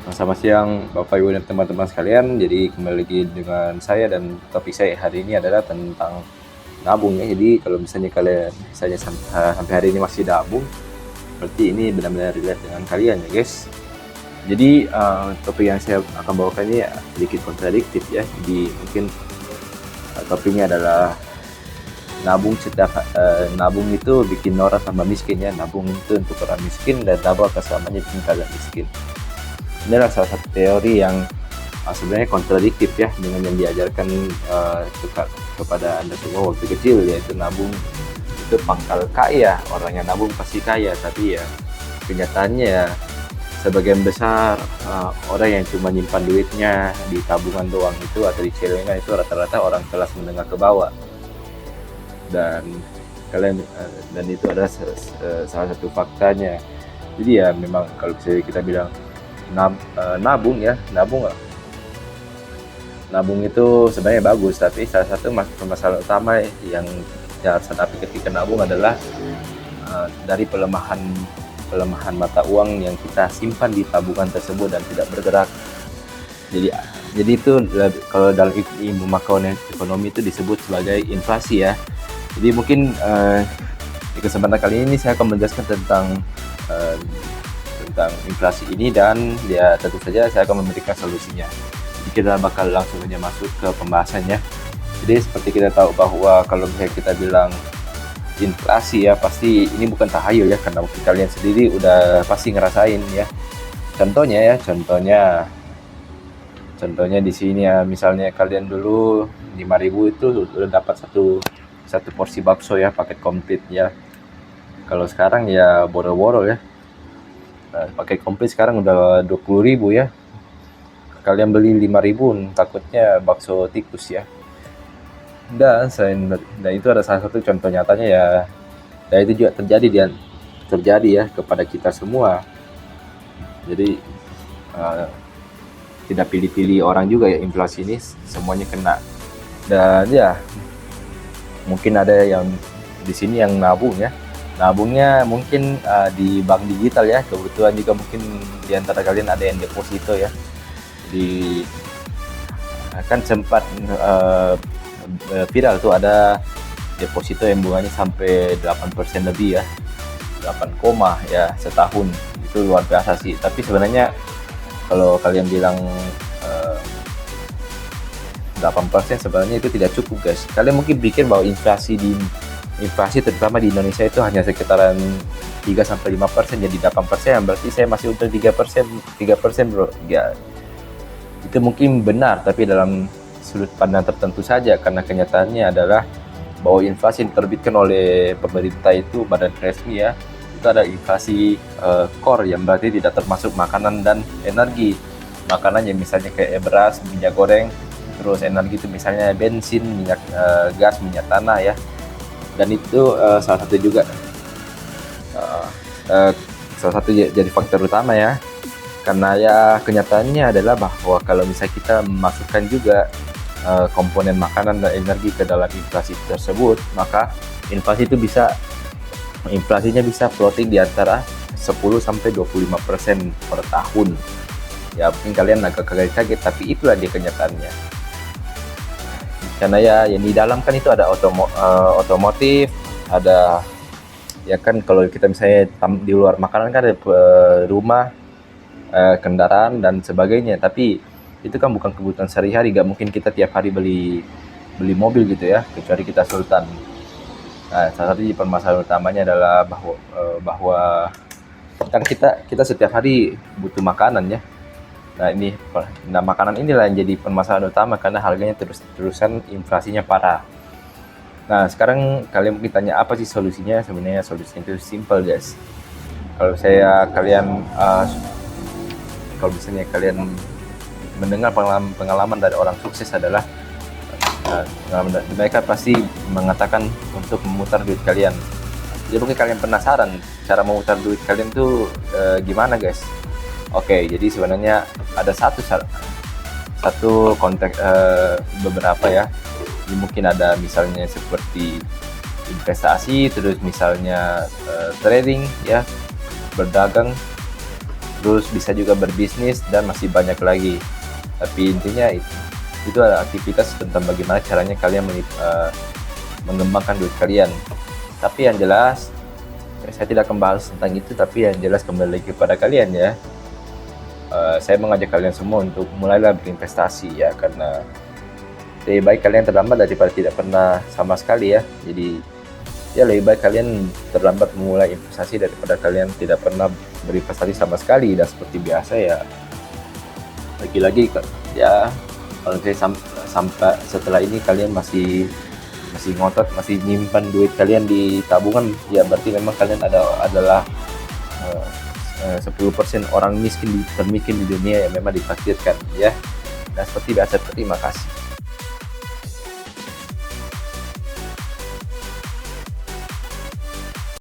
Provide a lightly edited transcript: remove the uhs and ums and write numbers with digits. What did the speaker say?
Selamat siang Bapak Ibu dan teman-teman sekalian. Jadi kembali lagi dengan saya, dan topik saya hari ini adalah tentang nabung ya. Jadi kalau misalnya kalian sampai hari ini masih nabung, berarti ini benar-benar relate dengan kalian ya guys. Jadi topik yang saya akan bawakan ini sedikit kontradiktif ya. Jadi mungkin topiknya adalah nabung itu bikin orang tambah miskin ya. Nabung itu untuk orang miskin, dan nabung akan selamanya bikin kalian miskin. Ini adalah salah satu teori yang sebenarnya kontradiktif ya dengan yang diajarkan kepada Anda semua waktu kecil, yaitu nabung itu pangkal kaya, orang yang nabung pasti kaya. Tapi ya kenyataannya ya, sebagian besar orang yang cuma nyimpan duitnya di tabungan doang itu atau di celengan itu rata-rata orang kelas menengah ke bawah. Dan itu adalah salah satu faktanya. Jadi ya memang kalau bisa kita bilang nabung itu sebenarnya bagus, tapi salah satu masalah utama yang kita harus hadapi ketika nabung adalah dari pelemahan mata uang yang kita simpan di tabungan tersebut dan tidak bergerak. Jadi itu kalau dalam ilmu makroekonomi itu disebut sebagai inflasi ya. Jadi mungkin di kesempatan kali ini saya akan menjelaskan tentang inflasi ini, dan ya tentu saja saya akan memberikan solusinya. Jadi kita bakal langsung aja masuk ke pembahasannya. Jadi seperti kita tahu bahwa kalau misalnya kita bilang inflasi ya, pasti ini bukan tahayul ya, karena mungkin kalian sendiri udah pasti ngerasain ya. Contohnya di sini ya, misalnya kalian dulu 5.000 itu udah dapat satu porsi bakso ya, paket komplit ya. Kalau sekarang ya boro-boro ya. Pakai komplit sekarang udah 20.000 ya. Kalian beli 5.000 takutnya bakso tikus ya. Dan itu ada salah satu contoh nyatanya ya. Dan itu juga terjadi ya kepada kita semua. Jadi tidak pilih-pilih orang juga ya, inflasi ini semuanya kena. Dan ya mungkin ada yang di sini yang nabung ya. Nabungnya mungkin di bank digital ya. Kebetulan juga mungkin di antara kalian ada yang deposito ya. Kan sempat viral tuh, ada deposito yang bunganya sampai 8% lebih ya. 8, ya setahun. Itu luar biasa sih. Tapi sebenarnya kalau kalian bilang 8% sebenarnya itu tidak cukup guys. Kalian mungkin pikir bahwa inflasi terutama di Indonesia itu hanya sekitaran 3-5%, jadi 8%, berarti saya masih untung 3% bro ya. Itu mungkin benar, tapi dalam sudut pandang tertentu saja, karena kenyataannya adalah bahwa inflasi yang diterbitkan oleh pemerintah itu, badan resmi ya, itu ada inflasi core, yang berarti tidak termasuk makanan dan energi. Makanannya misalnya kayak beras, minyak goreng, terus energi itu misalnya bensin, minyak gas, minyak tanah ya. Dan itu salah satu jadi faktor utama ya, karena ya kenyataannya adalah bahwa kalau misalnya kita memasukkan juga komponen makanan dan energi ke dalam inflasi tersebut, maka inflasinya bisa floating di antara 10-25% per tahun ya. Mungkin kalian agak kaget, tapi itulah dia kenyataannya. Karena ya yang di dalam kan itu ada otomotif, ada ya kan, kalau kita misalnya di luar makanan kan ada rumah, kendaraan dan sebagainya. Tapi itu kan bukan kebutuhan sehari-hari, gak mungkin kita tiap hari beli mobil gitu ya, kecuali kita sultan. Nah, salah satu permasalahan utamanya adalah bahwa kan kita setiap hari butuh makanan ya. Nah, makanan inilah yang jadi permasalahan utama, karena harganya terus-terusan inflasinya parah. Nah, sekarang kalian mungkin tanya apa sih solusinya? Sebenarnya solusinya itu simple guys. Kalau misalnya kalian mendengar pengalaman dari orang sukses adalah mereka pasti mengatakan untuk memutar duit kalian. Jadi mungkin kalian penasaran cara memutar duit kalian tuh gimana guys? Oke, jadi sebenarnya ada satu konteks, beberapa ya. Ini mungkin ada misalnya seperti investasi, terus misalnya trading ya, berdagang, terus bisa juga berbisnis, dan masih banyak lagi. Tapi intinya itu adalah aktivitas tentang bagaimana caranya kalian mengembangkan duit kalian. Tapi yang jelas, saya tidak akan bahas tentang itu, tapi yang jelas kembali kepada kalian ya. Saya mengajak kalian semua untuk mulailah berinvestasi ya, karena lebih baik kalian terlambat daripada tidak pernah sama sekali ya. Jadi ya lebih baik kalian terlambat memulai investasi daripada kalian tidak pernah berinvestasi sama sekali. Dan seperti biasa ya, lagi-lagi ya, kalau saya sampai setelah ini kalian masih ngotot, masih nyimpan duit kalian di tabungan, ya berarti memang kalian adalah 10% orang termiskin di dunia yang memang ditakdirkan ya. Dan seperti biasa, terima kasih.